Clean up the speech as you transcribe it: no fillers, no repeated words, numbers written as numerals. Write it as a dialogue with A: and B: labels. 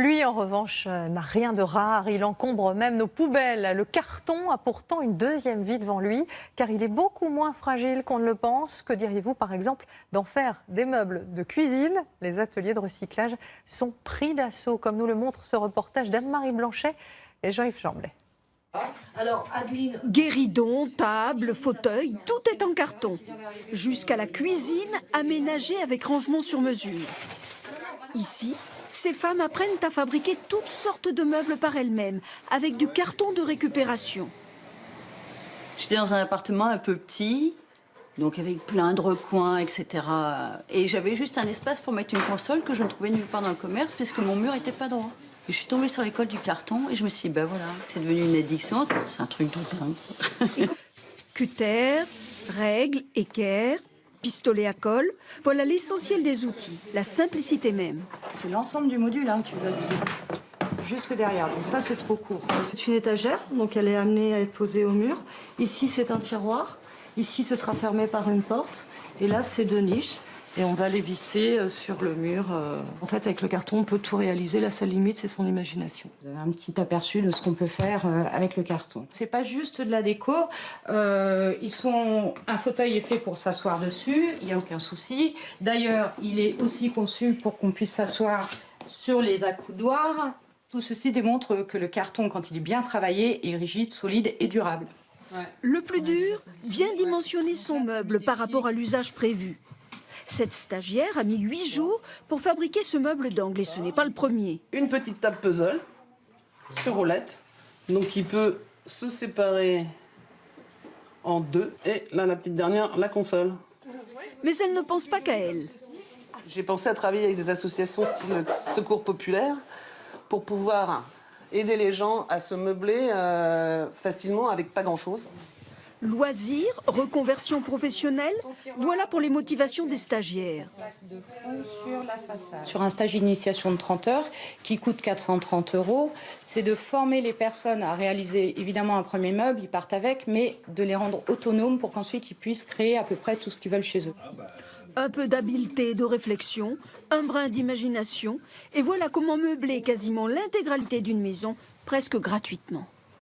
A: Lui, en revanche, n'a rien de rare. Il encombre même nos poubelles. Le carton a pourtant une deuxième vie devant lui, car il est beaucoup moins fragile qu'on ne le pense. Que diriez-vous, par exemple, d'en faire des meubles de cuisine? Les ateliers de recyclage sont pris d'assaut, comme nous le montre ce reportage d'Anne-Marie Blanchet et Jean-Yves Chamblay.
B: Alors, Adeline...
C: Guéridon, table, fauteuil, tout est en carton. Jusqu'à la cuisine aménagée avec rangement sur mesure. Ici, ces femmes apprennent à fabriquer toutes sortes de meubles par elles-mêmes, avec du carton de récupération.
B: J'étais dans un appartement un peu petit, donc avec plein de recoins, etc. Et j'avais juste un espace pour mettre une console que je ne trouvais nulle part dans le commerce, puisque mon mur n'était pas droit. Et je suis tombée sur l'école du carton et je me suis dit, ben voilà, c'est devenu une addiction, c'est un truc tout dingue.
C: Cutter, règles, équerre, pistolet à colle, voilà l'essentiel des outils, la simplicité même.
D: C'est l'ensemble du module hein, que tu vas jusque derrière, donc ça c'est trop court. C'est une étagère, donc elle est amenée à être posée au mur. Ici c'est un tiroir, ici ce sera fermé par une porte, et là c'est deux niches. Et on va les visser sur le mur. En fait, avec le carton, on peut tout réaliser. La seule limite, c'est son imagination.
E: Vous avez un petit aperçu de ce qu'on peut faire avec le carton. C'est pas juste de la déco. Un fauteuil est fait pour s'asseoir dessus. Il n'y a aucun souci. D'ailleurs, il est aussi conçu pour qu'on puisse s'asseoir sur les accoudoirs. Tout ceci démontre que le carton, quand il est bien travaillé, est rigide, solide et durable.
C: Le plus dur, bien dimensionner son meuble par rapport à l'usage prévu. Cette stagiaire a mis 8 jours pour fabriquer ce meuble d'angle et ce n'est pas le premier.
F: Une petite table puzzle sur roulette, donc il peut se séparer en deux. Et là, la petite dernière, la console.
C: Mais elle ne pense pas qu'à elle.
F: J'ai pensé à travailler avec des associations style Secours Populaire pour pouvoir aider les gens à se meubler facilement avec pas grand-chose.
C: Loisirs, reconversion professionnelle, voilà pour les motivations des stagiaires.
E: Sur un stage d'initiation de 30 heures, qui coûte 430 €, c'est de former les personnes à réaliser évidemment un premier meuble, ils partent avec, mais de les rendre autonomes pour qu'ensuite ils puissent créer à peu près tout ce qu'ils veulent chez eux.
C: Un peu d'habileté et de réflexion, un brin d'imagination, et voilà comment meubler quasiment l'intégralité d'une maison presque gratuitement.